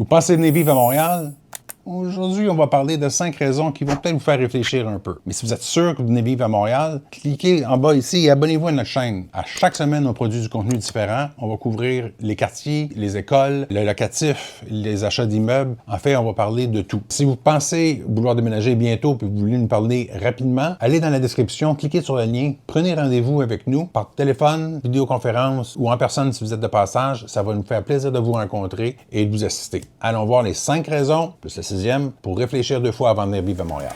Vous pensez venir vivre à Montréal? Aujourd'hui, on va parler de 5 raisons qui vont peut-être vous faire réfléchir un peu. Mais si vous êtes sûr que vous venez vivre à Montréal, cliquez en bas ici et abonnez-vous à notre chaîne. À chaque semaine, on produit du contenu différent. On va couvrir les quartiers, les écoles, le locatif, les achats d'immeubles. En fait, on va parler de tout. Si vous pensez vouloir déménager bientôt et que vous voulez nous parler rapidement, allez dans la description, cliquez sur le lien, prenez rendez-vous avec nous par téléphone, vidéoconférence ou en personne si vous êtes de passage. Ça va nous faire plaisir de vous rencontrer et de vous assister. Allons voir les 5 raisons, plus la 6e, pour réfléchir 2 fois avant de venir vivre à Montréal.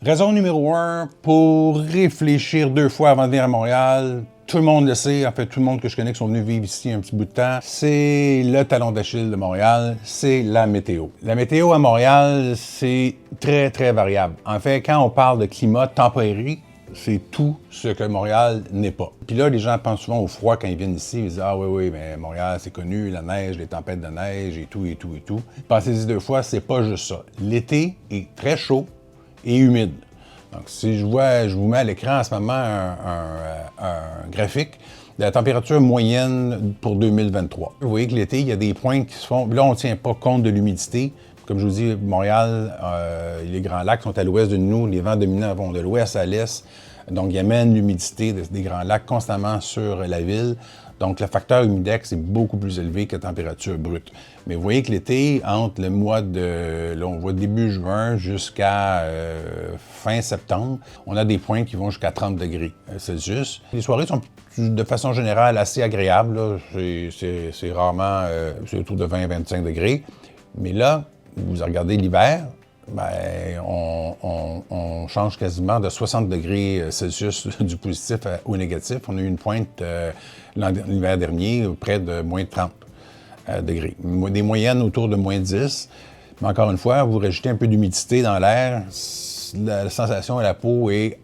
Raison numéro 1 pour réfléchir 2 fois avant de venir à Montréal. Tout le monde le sait, en fait, tout le monde que je connais qui sont venus vivre ici un petit bout de temps, c'est le talon d'Achille de Montréal, c'est la météo. La météo à Montréal, c'est très, très variable. En fait, quand on parle de climat tempéré, c'est tout ce que Montréal n'est pas. Puis là, les gens pensent souvent au froid quand ils viennent ici. Ils disent « Ah oui, mais Montréal, c'est connu, la neige, les tempêtes de neige et tout, et tout, et tout. » Pensez-y 2 fois, c'est pas juste ça. L'été est très chaud et humide. Donc, si je vous mets à l'écran en ce moment un graphique de la température moyenne pour 2023. Vous voyez que l'été, il y a des pointes qui se font... Là, on ne tient pas compte de l'humidité. Comme je vous dis, Montréal, les Grands Lacs sont à l'ouest de nous, les vents dominants vont de l'ouest à l'est, donc ils amènent l'humidité des Grands Lacs constamment sur la ville. Donc le facteur humidex est beaucoup plus élevé que la température brute. Mais vous voyez que l'été, entre le mois de, là on voit début juin jusqu'à fin septembre, on a des pointes qui vont jusqu'à 30 degrés Celsius. Les soirées sont de façon générale assez agréables, c'est rarement, c'est autour de 20-25 degrés. Mais là, vous regardez l'hiver, ben, on change quasiment de 60 degrés Celsius du positif au négatif. On a eu une pointe l'hiver dernier, près de moins 30 degrés. Des moyennes autour de moins 10. Mais encore une fois, vous rajoutez un peu d'humidité dans l'air, la sensation à la peau est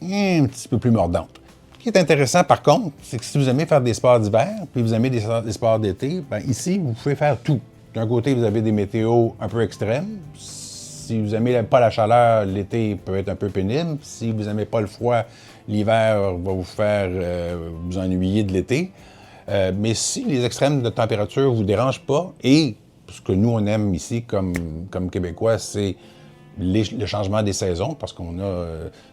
un petit peu plus mordante. Ce qui est intéressant, par contre, c'est que si vous aimez faire des sports d'hiver, puis vous aimez des sports d'été, ben, ici, vous pouvez faire tout. D'un côté, vous avez des météos un peu extrêmes. Si vous n'aimez pas la chaleur, l'été peut être un peu pénible. Si vous n'aimez pas le froid, l'hiver va vous faire vous ennuyer de l'été. Mais si les extrêmes de température ne vous dérangent pas, et ce que nous, on aime ici comme Québécois, c'est le changement des saisons, parce qu'on a,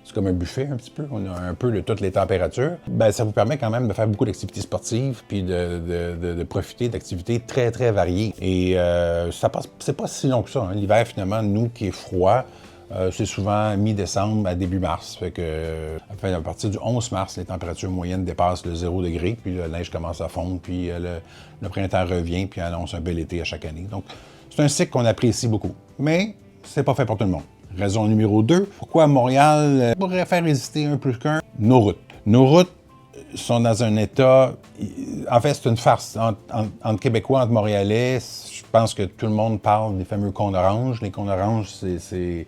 c'est comme un buffet un petit peu, on a un peu de toutes les températures, ben, ça vous permet quand même de faire beaucoup d'activités sportives, puis de profiter d'activités très, très variées. Et c'est pas si long que ça, hein. L'hiver, finalement, nous qui est froid, c'est souvent mi-décembre à début mars. Fait que, à partir du 11 mars, les températures moyennes dépassent le 0 degré, puis la neige commence à fondre, puis le printemps revient, puis annonce un bel été à chaque année. Donc, c'est un cycle qu'on apprécie beaucoup. Mais c'est pas fait pour tout le monde. Raison numéro 2, pourquoi Montréal pourrait faire hésiter un plus qu'un? Nos routes. Nos routes sont dans un état... En fait, c'est une farce. Entre Québécois, entre Montréalais, je pense que tout le monde parle des fameux cônes oranges. Les cônes oranges, c'est...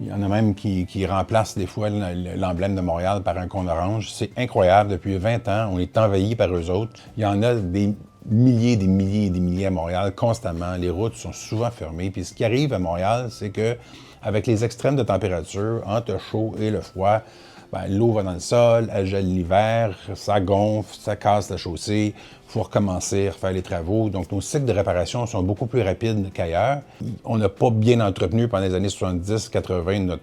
Il y en a même qui remplacent des fois l'emblème de Montréal par un cône orange. C'est incroyable. Depuis 20 ans, on est envahi par eux autres. Il y en a des milliers à Montréal, constamment. Les routes sont souvent fermées. Puis ce qui arrive à Montréal, c'est que avec les extrêmes de température, entre le chaud et le froid, ben, l'eau va dans le sol, elle gèle l'hiver, ça gonfle, ça casse la chaussée, il faut recommencer, refaire les travaux. Donc, nos cycles de réparation sont beaucoup plus rapides qu'ailleurs. On n'a pas bien entretenu pendant les années 70-80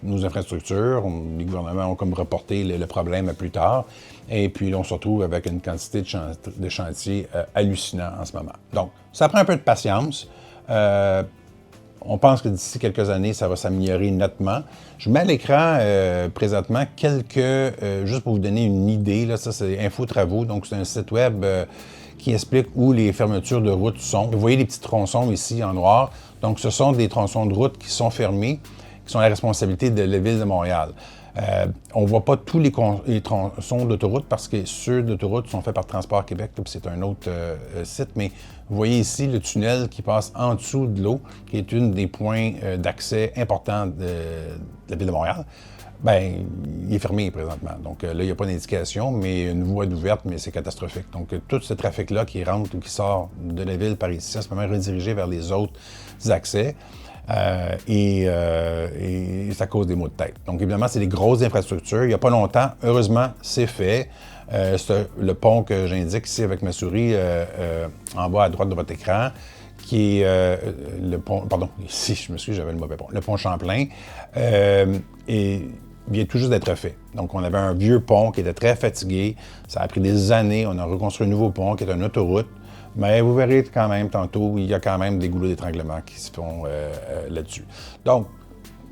nos infrastructures. Les gouvernements ont comme reporté le problème à plus tard. Et puis, là, on se retrouve avec une quantité de chantiers hallucinants en ce moment. Donc, ça prend un peu de patience. On pense que d'ici quelques années, ça va s'améliorer nettement. Je vous mets à l'écran présentement juste pour vous donner une idée, là, ça c'est Info Travaux, donc c'est un site web qui explique où les fermetures de routes sont. Vous voyez les petits tronçons ici en noir, donc ce sont des tronçons de route qui sont fermés, qui sont la responsabilité de la Ville de Montréal. On ne voit pas tous les tronçons d'autoroute parce que ceux d'autoroute sont faits par Transport Québec, c'est un autre site, mais vous voyez ici le tunnel qui passe en dessous de l'eau, qui est une des points d'accès importants de la Ville de Montréal. Bien, il est fermé présentement. Donc là, il n'y a pas d'indication, mais une voie ouverte, mais c'est catastrophique. Donc tout ce trafic-là qui rentre ou qui sort de la ville par ici, en ce moment redirigé vers les autres accès. et ça cause des maux de tête. Donc, évidemment, c'est des grosses infrastructures. Il n'y a pas longtemps, heureusement, c'est fait. Le pont que j'indique ici avec ma souris en bas à droite de votre écran, qui est le pont, pardon, ici, je me suis, j'avais le mauvais pont, le pont Champlain, et vient tout juste d'être fait. Donc, on avait un vieux pont qui était très fatigué. Ça a pris des années. On a reconstruit un nouveau pont qui est une autoroute. Mais vous verrez quand même tantôt, il y a quand même des goulots d'étranglement qui se font là-dessus. Donc,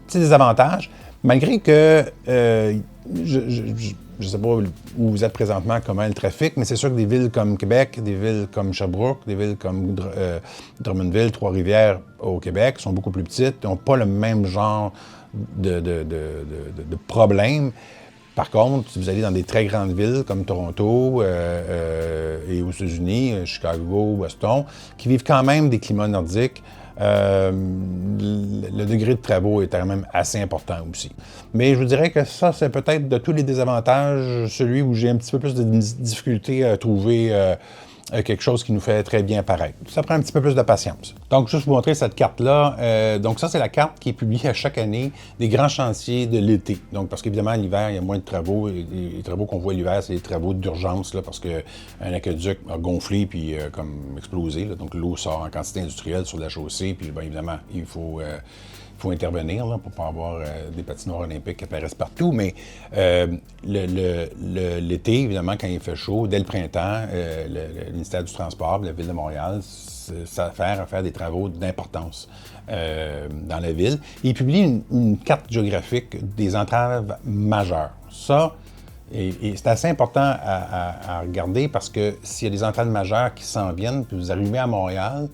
c'est des avantages, malgré que je ne sais pas où vous êtes présentement, comment est le trafic, mais c'est sûr que des villes comme Québec, des villes comme Sherbrooke, des villes comme Drummondville, Trois-Rivières au Québec sont beaucoup plus petites, n'ont pas le même genre de problèmes. Par contre, si vous allez dans des très grandes villes comme Toronto et aux États-Unis, Chicago, Boston, qui vivent quand même des climats nordiques, le degré de travaux est quand même assez important aussi. Mais je vous dirais que ça, c'est peut-être de tous les désavantages, celui où j'ai un petit peu plus de difficulté à trouver quelque chose qui nous fait très bien paraître. Ça prend un petit peu plus de patience. Donc, juste vous montrer cette carte-là. Donc, ça, c'est la carte qui est publiée à chaque année des grands chantiers de l'été. Donc, parce qu'évidemment, l'hiver, il y a moins de travaux. Les travaux qu'on voit l'hiver, c'est les travaux d'urgence, là, parce qu'un aqueduc a gonflé puis comme explosé. Là. Donc, l'eau sort en quantité industrielle sur la chaussée. Puis, bien évidemment, il faut intervenir là, pour ne pas avoir des patinoires olympiques qui apparaissent partout. Mais l'été, évidemment, quand il fait chaud, dès le printemps, le ministère du Transport, la Ville de Montréal, s'affaire à faire des travaux d'importance dans la ville. Il publie une carte géographique des entraves majeures. Ça, et c'est assez important à regarder parce que s'il y a des entraves majeures qui s'en viennent, puis vous arrivez à Montréal,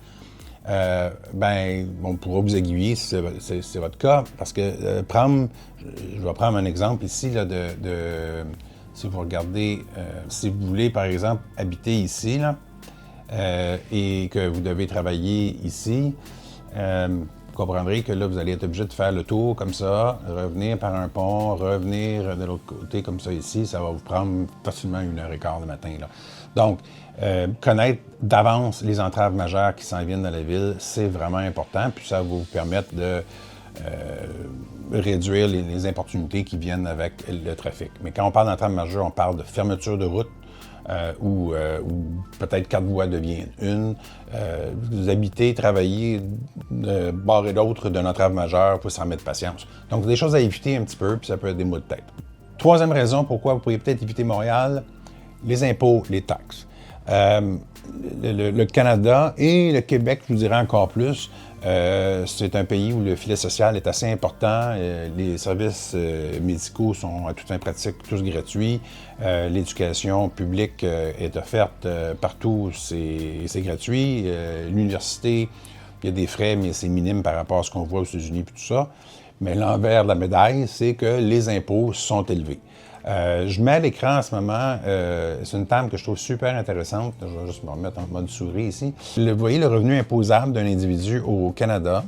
on pourra vous aiguiller si c'est votre cas, parce que je vais prendre un exemple ici là, si vous regardez, si vous voulez par exemple habiter ici là, et que vous devez travailler ici, vous comprendrez que là vous allez être obligé de faire le tour comme ça, revenir par un pont, revenir de l'autre côté comme ça ici, ça va vous prendre facilement 1h15 le matin là. Donc, connaître d'avance les entraves majeures qui s'en viennent dans la ville, c'est vraiment important, puis ça va vous permettre de réduire les importunités qui viennent avec le trafic. Mais quand on parle d'entraves majeures, on parle de fermeture de route, ou peut-être 4 voies deviennent une. Vous habitez, travaillez bord et d'autre d'une entrave majeure, il faut s'en mettre patience. Donc, des choses à éviter un petit peu, puis ça peut être des maux de tête. Troisième raison pourquoi vous pourriez peut-être éviter Montréal, les impôts, les taxes. Le Canada et le Québec, je vous dirais encore plus, c'est un pays où le filet social est assez important. Les services médicaux sont à toute fin pratique, tous gratuits. L'éducation publique est offerte partout, c'est gratuit. L'université, il y a des frais, mais c'est minime par rapport à ce qu'on voit aux États-Unis et tout ça. Mais l'envers de la médaille, c'est que les impôts sont élevés. Je mets à l'écran en ce moment, c'est une table que je trouve super intéressante. Je vais juste me remettre en mode souris ici. Vous voyez le revenu imposable d'un individu au Canada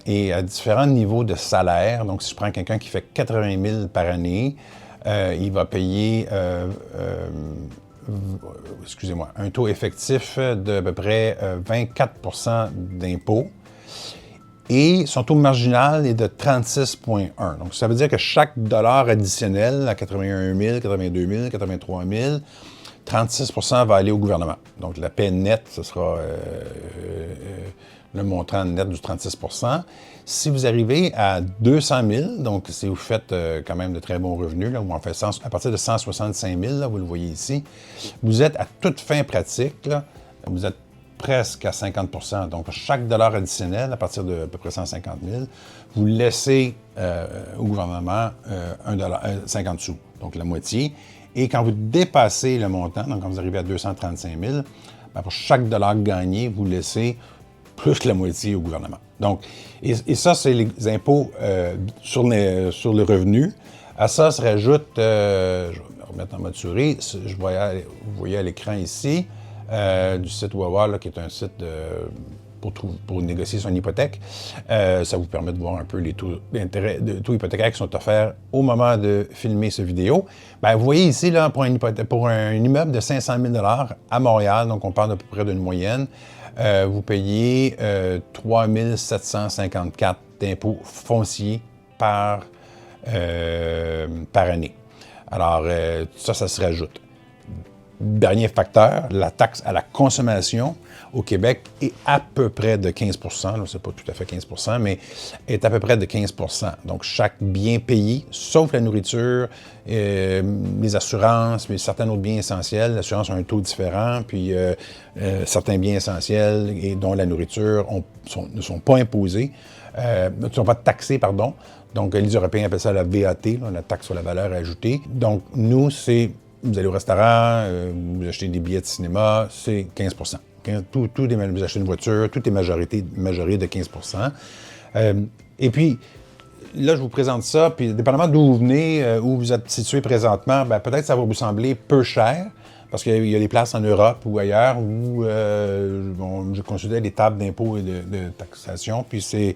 et à différents niveaux de salaire. Donc, si je prends quelqu'un qui fait 80 000 par année, il va payer un taux effectif de à peu près 24 d'impôts. Et son taux marginal est de 36,1. Donc, ça veut dire que chaque dollar additionnel à 81 000, 82 000, 83 000, 36 va aller au gouvernement. Donc, la paie nette, ce sera le montant net du 36 Si vous arrivez à 200 000, donc si vous faites quand même de très bons revenus, là, où on fait à partir de 165 000, là, vous le voyez ici, vous êtes à toute fin pratique, là, vous êtes presque à 50 Donc, chaque dollar additionnel, à partir de à peu près 150 000, vous laissez au gouvernement 50 sous, donc la moitié. Et quand vous dépassez le montant, donc quand vous arrivez à 235 000, pour chaque dollar gagné, vous laissez plus que la moitié au gouvernement. Donc, et ça, c'est les impôts sur le revenu. À ça se rajoute, je vais me remettre en mode souris, vous voyez à l'écran ici, du site Wawa, là, qui est un site pour négocier son hypothèque. Ça vous permet de voir un peu les taux hypothécaires qui sont offerts au moment de filmer cette vidéo. Bien, vous voyez ici, là, pour un immeuble de 500 000 à Montréal, donc on parle d'à peu près d'une moyenne, vous payez 3 754 d'impôts fonciers par année. Alors, ça se rajoute. Dernier facteur, la taxe à la consommation au Québec est à peu près de 15 %. C'est pas tout à fait 15 %, mais est à peu près de 15 %. Donc, chaque bien payé, sauf la nourriture, les assurances, mais certains autres biens essentiels. L'assurance a un taux différent, puis certains biens essentiels, et dont la nourriture, ne sont pas imposés, ne sont pas taxés, pardon. Donc, les Européens appellent ça la VAT, la taxe sur la valeur ajoutée. Donc, nous, vous allez au restaurant, vous achetez des billets de cinéma, c'est 15 %. Vous achetez une voiture, tout est majoré de 15 %. Et puis, là, je vous présente ça, puis dépendamment d'où vous venez, où vous êtes situé présentement, bien, peut-être ça va vous sembler peu cher, parce qu'il y a des places en Europe ou ailleurs où je consultais les tables d'impôts et de taxation, puis c'est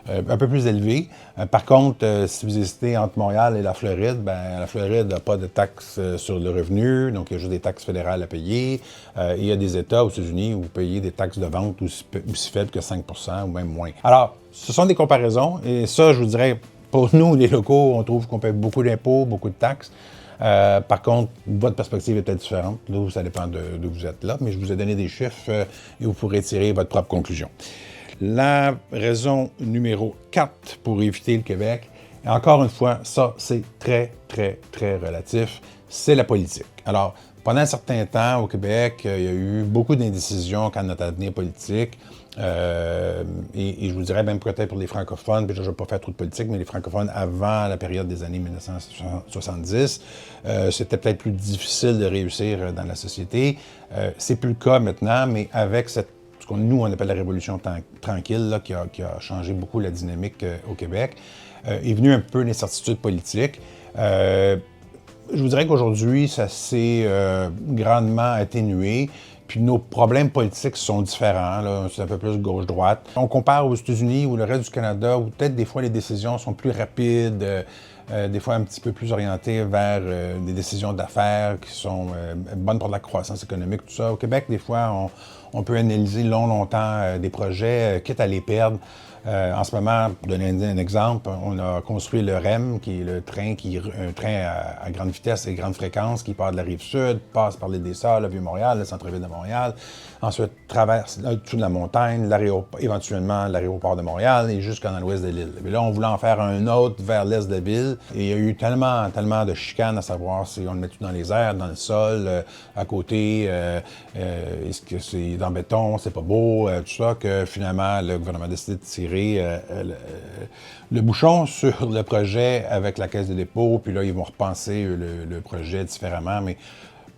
un peu plus élevé. Par contre, si vous hésitez entre Montréal et la Floride, bien, la Floride n'a pas de taxes sur le revenu, donc il y a juste des taxes fédérales à payer. Il y a des États aux États-Unis où vous payez des taxes de vente aussi faibles que 5 % ou même moins. Alors, ce sont des comparaisons, et ça, je vous dirais, pour nous, les locaux, on trouve qu'on paye beaucoup d'impôts, beaucoup de taxes. Par contre, votre perspective est peut-être différente. Là, ça dépend d'où vous êtes là, mais je vous ai donné des chiffres et vous pourrez tirer votre propre conclusion. La raison numéro 4 pour éviter le Québec, et encore une fois, ça, c'est très, très, très relatif, c'est la politique. Alors, pendant un certain temps, au Québec, il y a eu beaucoup d'indécisions quant à notre avenir politique. Et je vous dirais même peut-être pour les francophones, puis je ne vais pas faire trop de politique, mais les francophones avant la période des années 1970, c'était peut-être plus difficile de réussir dans la société. C'est plus le cas maintenant, mais avec ce que nous, on appelle la révolution tranquille, là, qui a changé beaucoup la dynamique au Québec, est venue un peu l'incertitude politique. Je vous dirais qu'aujourd'hui, ça s'est grandement atténué. Puis nos problèmes politiques sont différents, là. C'est un peu plus gauche-droite. On compare aux États-Unis ou le reste du Canada, où peut-être des fois les décisions sont plus rapides, des fois un petit peu plus orientées vers des décisions d'affaires qui sont bonnes pour la croissance économique, tout ça. Au Québec, des fois, on peut analyser longtemps des projets, quitte à les perdre. En ce moment, pour donner un exemple, on a construit le REM, qui est un train à grande vitesse et grande fréquence qui part de la Rive-Sud, passe par l'île des Sœurs, le Vieux-Montréal, le centre-ville de Montréal, ensuite traverse le-dessus de la montagne, éventuellement l'aéroport de Montréal et jusqu'en l'ouest de l'île. Et là, on voulait en faire un autre vers l'est de la ville et il y a eu tellement de chicanes à savoir si on le met tout dans les airs, dans le sol, à côté, est-ce que c'est dans le béton, c'est pas beau, tout ça, que finalement, le gouvernement a décidé de tirer le bouchon sur le projet avec la Caisse de dépôt, puis là, ils vont repenser le projet différemment. Mais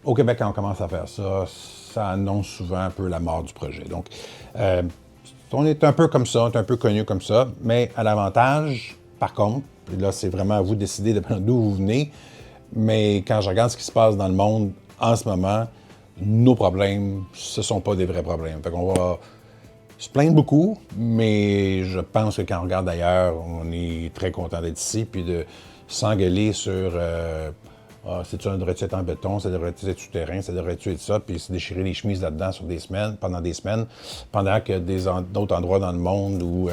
au Québec, quand on commence à faire ça, ça annonce souvent un peu la mort du projet. Donc, on est un peu comme ça, on est un peu connu comme ça, mais à l'avantage, par contre, et là, c'est vraiment à vous de décider d'où vous venez, mais quand je regarde ce qui se passe dans le monde en ce moment, nos problèmes, ce ne sont pas des vrais problèmes. Fait qu'on va se plaindre beaucoup, mais je pense que quand on regarde ailleurs, on est très content d'être ici, puis de s'engueuler sur ça devrait-tu être en béton, ça devrait-tu être souterrain, ça devrait-tu être ça, puis se déchirer les chemises là-dedans pendant des semaines, pendant que d'autres endroits dans le monde où,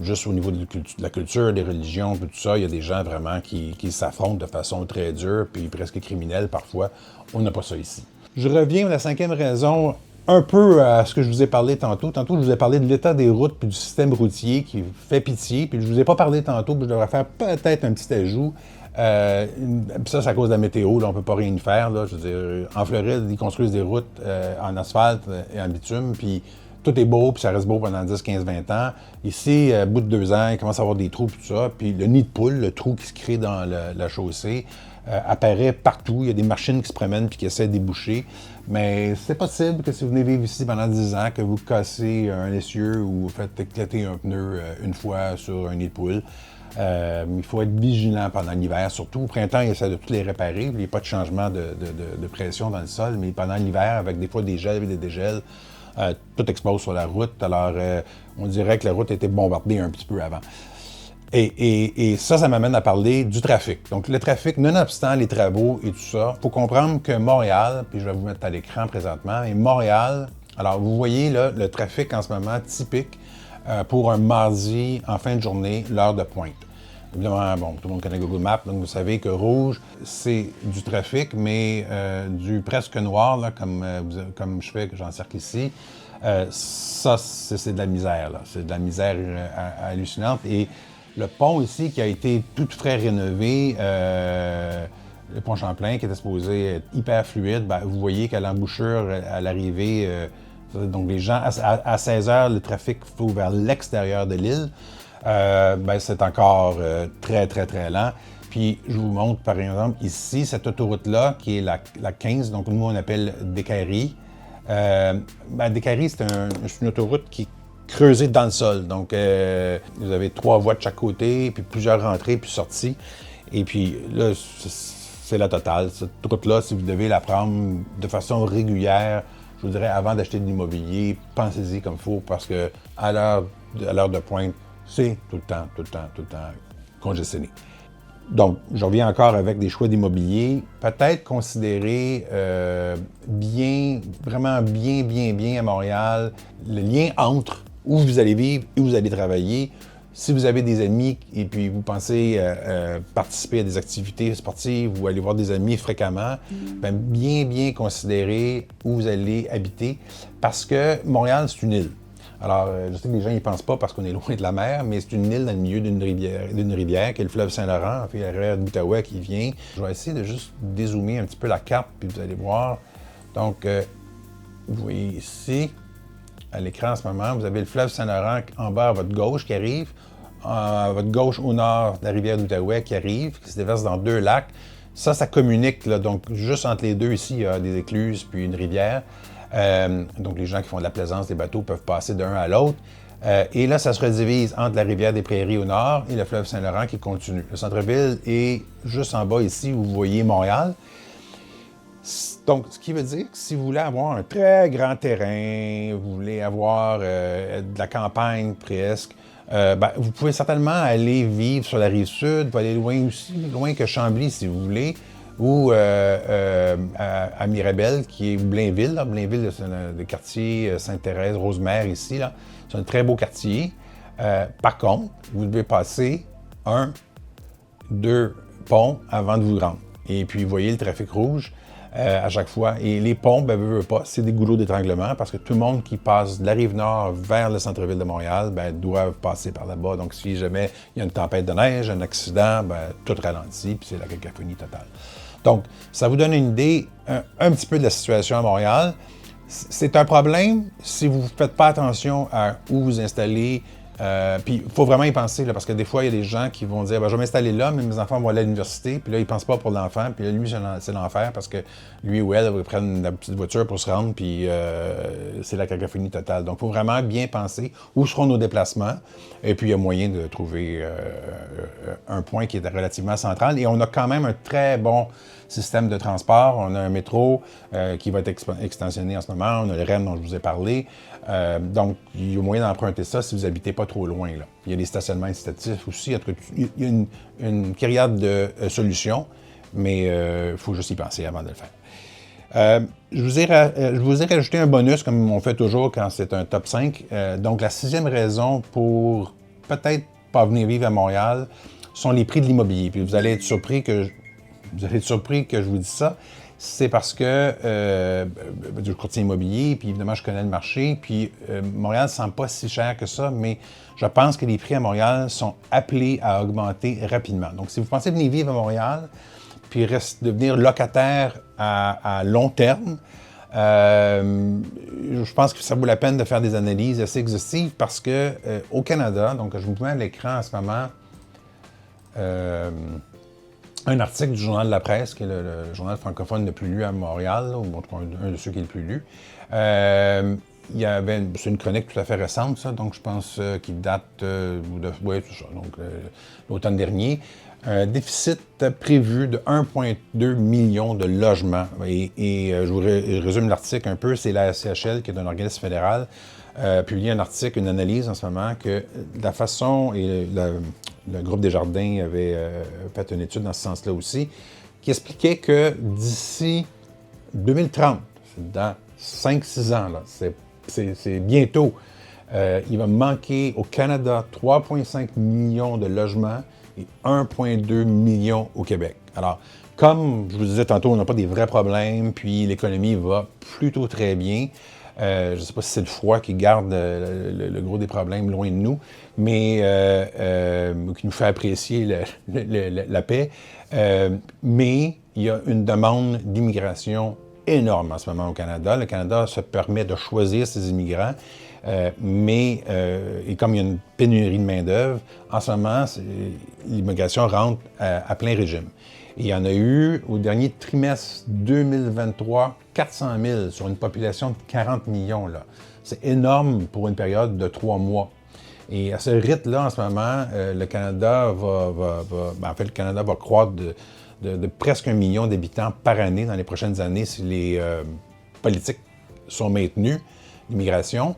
juste au niveau de la culture, des religions, tout ça, il y a des gens vraiment qui s'affrontent de façon très dure, puis presque criminelle parfois. On n'a pas ça ici. Je reviens à la 5e raison, un peu à ce que je vous ai parlé tantôt. Tantôt, je vous ai parlé de l'état des routes puis du système routier qui fait pitié. Puis je vous ai pas parlé tantôt, puis je devrais faire peut-être un petit ajout. Ça, c'est à cause de la météo. Là, on peut pas rien y faire. Là. Je veux dire, en Floride, ils construisent des routes en asphalte et en bitume, puis tout est beau, puis ça reste beau pendant 10, 15, 20 ans. Ici, au bout de 2 ans, il commence à avoir des trous, tout ça. Puis le nid de poule, le trou qui se crée dans la chaussée, apparaît partout. Il y a des machines qui se promènent puis qui essaient de déboucher. Mais c'est possible que si vous venez vivre ici pendant 10 ans, que vous cassez un essieu ou vous faites éclater un pneu une fois sur un nid de poule. Il faut être vigilant pendant l'hiver. Surtout au printemps, ils essaient de tous les réparer. Il n'y a pas de changement de pression dans le sol. Mais pendant l'hiver, avec des fois des gels et des dégels, tout explose sur la route. Alors, on dirait que la route a été bombardée un petit peu avant. Et ça m'amène à parler du trafic. Donc, le trafic, nonobstant les travaux et tout ça, il faut comprendre que Montréal, puis je vais vous mettre à l'écran présentement, mais Montréal Alors, vous voyez là, le trafic en ce moment typique pour un mardi en fin de journée, l'heure de pointe. Évidemment, bon, tout le monde connaît Google Maps, donc vous savez que rouge, c'est du trafic, mais du presque noir, là, comme je fais, que j'encercle ici, ça, c'est de la misère, là. C'est de la misère hallucinante. Et le pont ici, qui a été tout frais rénové, le pont Champlain, qui était supposé être hyper fluide, ben, vous voyez qu'à l'embouchure, à l'arrivée, donc les gens, à 16 heures, le trafic flot vers l'extérieur de l'île. Ben, c'est encore très, très, très lent. Puis, je vous montre, par exemple, ici, cette autoroute-là, qui est la 15, donc nous, on appelle Décarie. Ben, Décarie, c'est une autoroute qui est creusée dans le sol. Donc, vous avez 3 voies de chaque côté, puis plusieurs rentrées, puis sorties. Et puis, là, c'est la totale. Cette route-là, si vous devez la prendre de façon régulière, je vous dirais, avant d'acheter de l'immobilier, pensez-y comme il faut, parce que à l'heure de pointe, c'est tout le temps congestionné. Donc, je reviens encore avec des choix d'immobilier. Peut-être considérer vraiment bien à Montréal, le lien entre où vous allez vivre et où vous allez travailler. Si vous avez des amis et puis vous pensez participer à des activités sportives ou aller voir des amis fréquemment, bien considérer où vous allez habiter parce que Montréal, c'est une île. Alors, je sais que les gens n'y pensent pas parce qu'on est loin de la mer, mais c'est une île dans le milieu d'une rivière qui est le fleuve Saint-Laurent, puis la rivière de l'Outaouais qui vient. Je vais essayer de juste dézoomer un petit peu la carte, puis vous allez voir. Donc, vous voyez ici, à l'écran en ce moment, vous avez le fleuve Saint-Laurent en bas à votre gauche qui arrive, à votre gauche au nord, la rivière de l'Outaouais qui arrive, qui se déverse dans 2 lacs. Ça communique, là, donc juste entre les deux ici, il y a des écluses puis une rivière. Donc, les gens qui font de la plaisance des bateaux peuvent passer d'un à l'autre. Et là, ça se redivise entre la rivière des Prairies au nord et le fleuve Saint-Laurent qui continue. Le centre-ville est juste en bas ici, où vous voyez Montréal. Donc, ce qui veut dire que si vous voulez avoir un très grand terrain, vous voulez avoir de la campagne presque, vous pouvez certainement aller vivre sur la rive sud, vous pouvez aller loin que Chambly si vous voulez, ou à Mirabel, qui est Blainville. Là. Blainville, c'est le quartier Sainte-Thérèse, Rosemère ici. Là. C'est un très beau quartier. Par contre, vous devez passer 2 ponts avant de vous rendre. Et puis, vous voyez le trafic rouge à chaque fois. Et les ponts, veut pas, c'est des goulots d'étranglement parce que tout le monde qui passe de la Rive-Nord vers le centre-ville de Montréal, doivent passer par là-bas. Donc, si jamais il y a une tempête de neige, un accident, tout ralentit, puis c'est la cacophonie totale. Donc, ça vous donne une idée un petit peu de la situation à Montréal. C'est un problème si vous ne faites pas attention à où vous installez. Puis, il faut vraiment y penser, là, parce que des fois, il y a des gens qui vont dire je vais m'installer là, mais mes enfants vont aller à l'université. Puis là, ils ne pensent pas pour l'enfant. Puis là, lui, c'est l'enfer parce que lui ou elle va prendre la petite voiture pour se rendre. Puis c'est la cacophonie totale. Donc, il faut vraiment bien penser où seront nos déplacements. Et puis, il y a moyen de trouver un point qui est relativement central. Et on a quand même un très bon système de transport. On a un métro qui va être extensionné en ce moment. On a le REM dont je vous ai parlé. Donc, il y a moyen d'emprunter ça si vous n'habitez pas trop loin. Là. Il y a des stationnements incitatifs aussi. Il y a une kyriade de solutions, mais il faut juste y penser avant de le faire. Je vous ai rajouté un bonus, comme on fait toujours quand c'est un top 5. Donc, la 6e raison pour peut-être pas venir vivre à Montréal sont les prix de l'immobilier. Puis vous allez être surpris que je vous dise ça. C'est parce que du courtier immobilier, puis évidemment, je connais le marché, puis Montréal ne semble pas si cher que ça, mais je pense que les prix à Montréal sont appelés à augmenter rapidement. Donc, si vous pensez venir vivre à Montréal, puis devenir locataire à long terme, je pense que ça vaut la peine de faire des analyses assez exhaustives parce que au Canada, donc je vous mets à l'écran en ce moment, un article du Journal de la Presse, qui est le journal francophone le plus lu à Montréal, là, ou en tout cas un de ceux qui est le plus lu. C'est une chronique tout à fait récente, ça, donc je pense qu'il date l'automne dernier. Un déficit prévu de 1,2 million de logements. Et je vous résume l'article un peu. C'est la SCHL, qui est un organisme fédéral, publié un article, une analyse en ce moment, que la façon, et le groupe Desjardins avait fait une étude dans ce sens-là aussi, qui expliquait que d'ici 2030, c'est dans 5-6 ans, là, c'est c'est bientôt. Il va manquer au Canada 3,5 millions de logements et 1,2 million au Québec. Alors, comme je vous disais tantôt, on n'a pas des vrais problèmes, puis l'économie va plutôt très bien. Je ne sais pas si c'est le froid qui garde le gros des problèmes loin de nous, mais qui nous fait apprécier la paix. Mais il y a une demande d'immigration énorme en ce moment au Canada. Le Canada se permet de choisir ses immigrants, et comme il y a une pénurie de main-d'œuvre, en ce moment, l'immigration rentre à plein régime. Et il y en a eu, au dernier trimestre 2023, 400 000 sur une population de 40 millions. C'est énorme pour une période de 3 mois. Et à ce rythme-là, en ce moment, le Canada le Canada va croître de presque 1 million d'habitants par année dans les prochaines années si les politiques sont maintenues, l'immigration.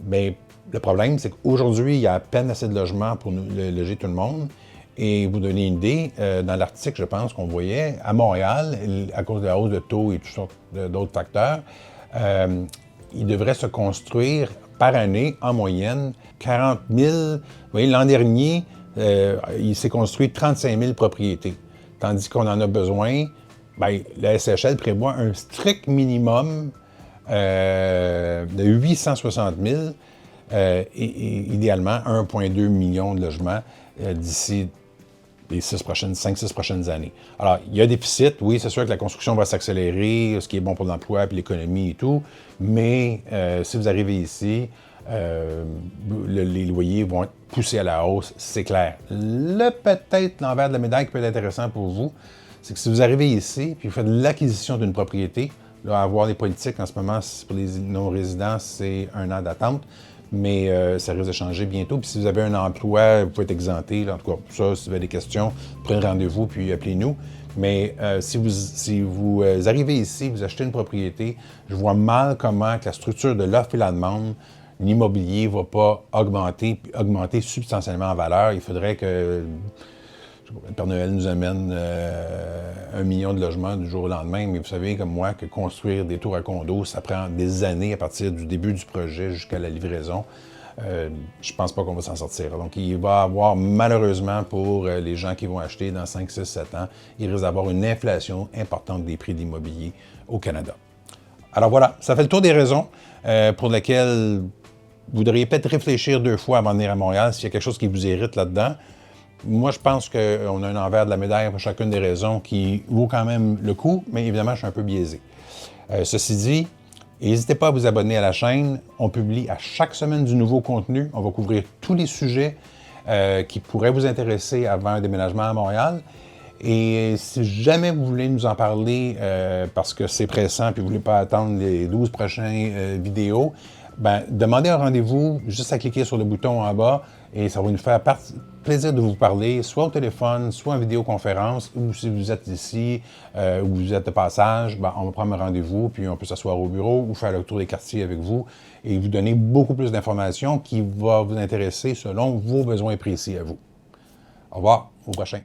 Mais le problème, c'est qu'aujourd'hui, il y a à peine assez de logements pour loger tout le monde. Et vous donner une idée, dans l'article, je pense qu'on voyait, à Montréal, à cause de la hausse de taux et toutes sortes d'autres facteurs, il devrait se construire par année, en moyenne, 40 000. Vous voyez, l'an dernier, il s'est construit 35 000 propriétés. Tandis qu'on en a besoin, la SHL prévoit un strict minimum de 860 000 et idéalement 1,2 million de logements d'ici les 5-6 prochaines années. Alors, il y a un déficit. Oui, c'est sûr que la construction va s'accélérer, ce qui est bon pour l'emploi et l'économie et tout, mais si vous arrivez ici, les loyers vont être poussés à la hausse, c'est clair. Peut-être l'envers de la médaille qui peut être intéressant pour vous, c'est que si vous arrivez ici puis vous faites l'acquisition d'une propriété, là, avoir des politiques en ce moment, pour les non-résidents, c'est 1 an d'attente, mais ça risque de changer bientôt. Puis si vous avez un emploi, vous pouvez être exempté. Là, en tout cas, ça, si vous avez des questions, prenez rendez-vous puis appelez-nous. Mais si vous arrivez ici, vous achetez une propriété, je vois mal comment que la structure de l'offre et la demande, l'immobilier ne va pas augmenter substantiellement en valeur. Il faudrait que le Père Noël nous amène 1 million de logements du jour au lendemain, mais vous savez comme moi que construire des tours à condos, ça prend des années à partir du début du projet jusqu'à la livraison. Je pense pas qu'on va s'en sortir. Donc, il va y avoir, malheureusement, pour les gens qui vont acheter dans 5, 6, 7 ans, il risque d'avoir une inflation importante des prix de l'immobilier au Canada. Alors voilà, ça fait le tour des raisons pour lesquelles vous devriez peut-être réfléchir 2 fois avant de venir à Montréal s'il y a quelque chose qui vous irrite là-dedans. Moi, je pense qu'on a un envers de la médaille pour chacune des raisons qui vaut quand même le coup, mais évidemment, je suis un peu biaisé. Ceci dit, n'hésitez pas à vous abonner à la chaîne. On publie à chaque semaine du nouveau contenu. On va couvrir tous les sujets qui pourraient vous intéresser avant un déménagement à Montréal. Et si jamais vous voulez nous en parler parce que c'est pressant et vous ne voulez pas attendre les 12 prochaines vidéos, demandez un rendez-vous, juste à cliquer sur le bouton en bas et ça va nous faire plaisir de vous parler, soit au téléphone, soit en vidéoconférence, ou si vous êtes ici ou vous êtes de passage, on va prendre un rendez-vous, puis on peut s'asseoir au bureau ou faire le tour des quartiers avec vous et vous donner beaucoup plus d'informations qui vont vous intéresser selon vos besoins précis à vous. Au revoir, au prochain.